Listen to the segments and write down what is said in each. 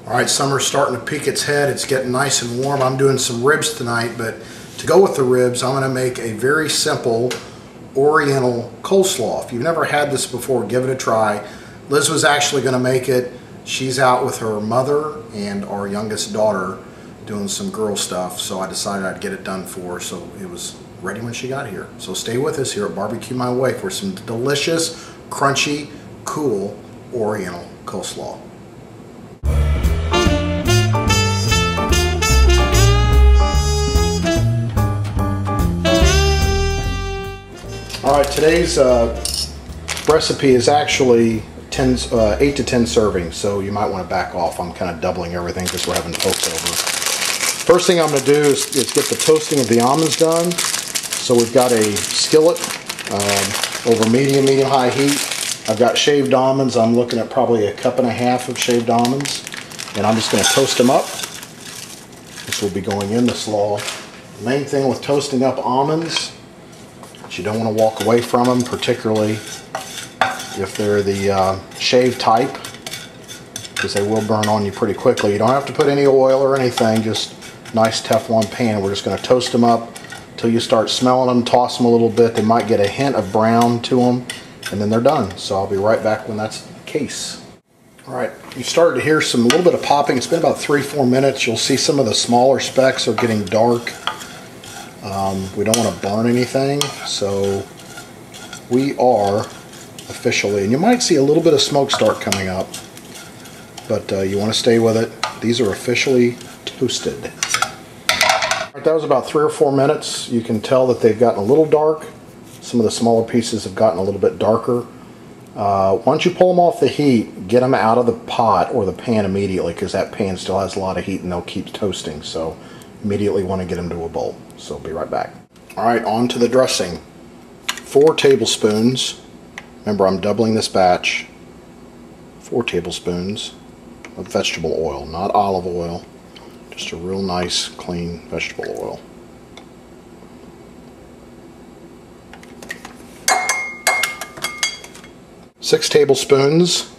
Alright, summer's starting to peek its head. It's getting nice and warm. I'm doing some ribs tonight, but to go with the ribs, I'm going to make a very simple Oriental coleslaw. If you've never had this before, give it a try. Liz was actually going to make it. She's out with her mother and our youngest daughter doing some girl stuff, so I decided I'd get it done for her, so it was ready when she got here. So stay with us here at Barbecue My Way for some delicious, crunchy, cool Oriental coleslaw. Alright, today's recipe is actually 8 to 10 servings, so you might want to back off. I'm kind of doubling everything because we're having folks over. First thing I'm going to do is get the toasting of the almonds done. So we've got a skillet over medium-high heat. I've got shaved almonds. I'm looking at probably 1.5 cups of shaved almonds. And I'm just going to toast them up. This will be going in the slaw. The main thing with toasting up almonds, you don't want to walk away from them, particularly if they're the shaved type, because they will burn on you pretty quickly. You don't have to put any oil or anything, just nice Teflon pan. We're just going to toast them up until you start smelling them, toss them a little bit. They might get a hint of brown to them, and then they're done. So I'll be right back when that's the case. Alright, you started to hear a little bit of popping. It's been about 3-4 minutes. You'll see some of the smaller specks are getting dark. We don't want to burn anything, so we are officially, and you might see a little bit of smoke start coming up, but you want to stay with it. These are officially toasted. That was about 3 or 4 minutes. You can tell that they've gotten a little dark. Some of the smaller pieces have gotten a little bit darker. Once you pull them off the heat, get them out of the pot or the pan immediately, because that pan still has a lot of heat and they'll keep toasting. So immediately want to get them to a bowl. So be right back. Alright, on to the dressing. 4 tablespoons. Remember, I'm doubling this batch. 4 tablespoons of vegetable oil, not olive oil. Just a real nice, clean vegetable oil. Six tablespoons.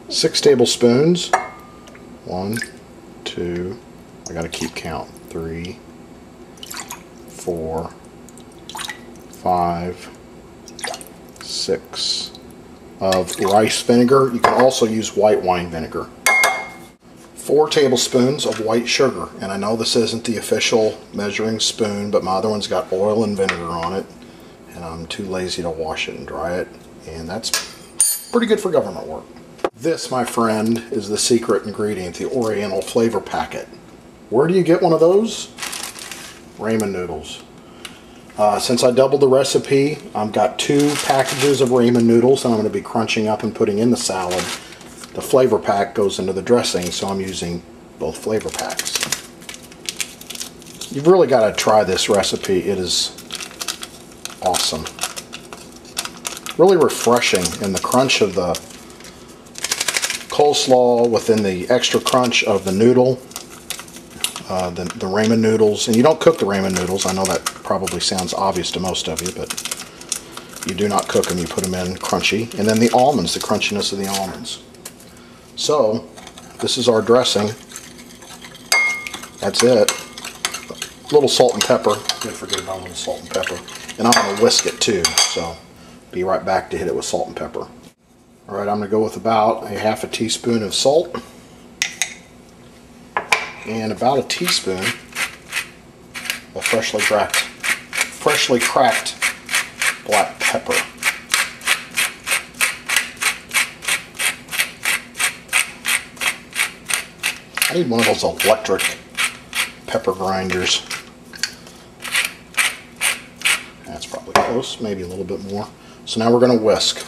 6 tablespoons. 1, 2, I gotta keep count. 3, 4, 5, 6 of rice vinegar. You can also use white wine vinegar. 4 tablespoons of white sugar, and I know this isn't the official measuring spoon, but my other one's got oil and vinegar on it, and I'm too lazy to wash it and dry it, and that's pretty good for government work. This, my friend, is the secret ingredient, the Oriental flavor packet. Where do you get one of those? Ramen noodles. Since I doubled the recipe, I've got 2 packages of ramen noodles that I'm going to be crunching up and putting in the salad. The flavor pack goes into the dressing, so I'm using both flavor packs. You've really got to try this recipe. It is awesome. Really refreshing, and the crunch of the coleslaw within the extra crunch of the noodle, the ramen noodles. And you don't cook the ramen noodles. I know that probably sounds obvious to most of you, but you do not cook them. You put them in crunchy. And then the almonds, the crunchiness of the almonds. So this is our dressing. That's it. A little salt and pepper. Didn't forget about a little salt and pepper. And I'm going to whisk it too, so be right back to hit it with salt and pepper. Alright, I'm going to go with about 1/2 teaspoon of salt and about a teaspoon of freshly cracked black pepper. I need one of those electric pepper grinders. That's probably close, maybe a little bit more. So now we're going to whisk.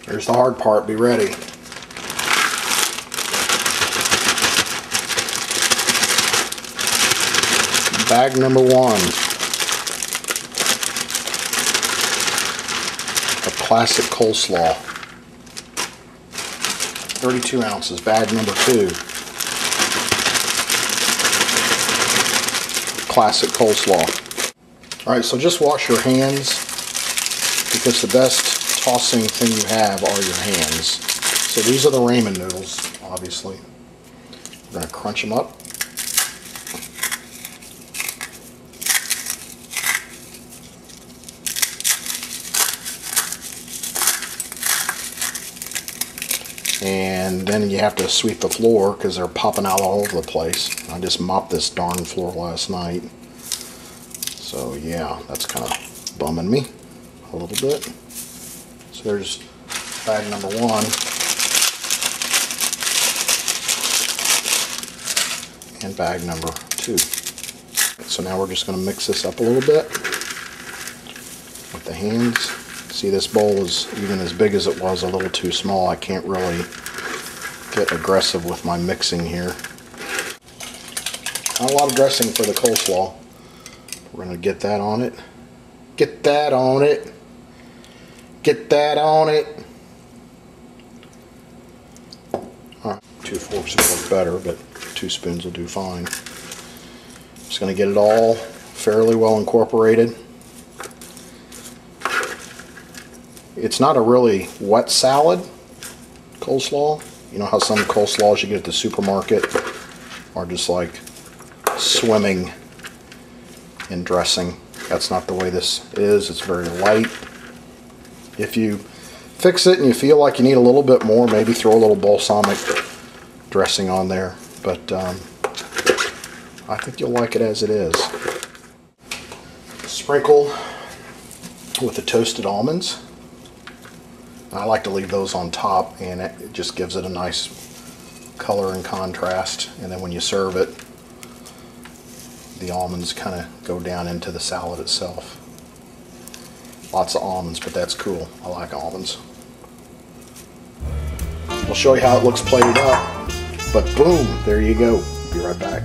Here's the hard part, be ready. Bag number 1 of classic coleslaw. 32 ounces. Bag number 2. Classic coleslaw. Alright, so just wash your hands, because the best tossing thing you have are your hands. So these are the ramen noodles, obviously. We're going to crunch them up. And then you have to sweep the floor because they're popping out all over the place. I just mopped this darn floor last night. So yeah, that's kind of bumming me a little bit. So there's bag number 1. And bag number 2. So now we're just going to mix this up a little bit with the hands. See, this bowl is, even as big as it was, a little too small. I can't really get aggressive with my mixing here. Not a lot of dressing for the coleslaw. We're going to get that on it. Get that on it. Get that on it. Alright, 2 forks would work better, but 2 spoons will do fine. Just going to get it all fairly well incorporated. It's not a really wet salad, coleslaw. You know how some coleslaws you get at the supermarket are just like swimming in dressing. That's not the way this is. It's very light. If you fix it and you feel like you need a little bit more, maybe throw a little balsamic dressing on there. But I think you'll like it as it is. Sprinkle with the toasted almonds. I like to leave those on top, and it just gives it a nice color and contrast. And then when you serve it, the almonds kind of go down into the salad itself. Lots of almonds, but that's cool. I like almonds. I'll show you how it looks plated up, but boom, there you go. Be right back.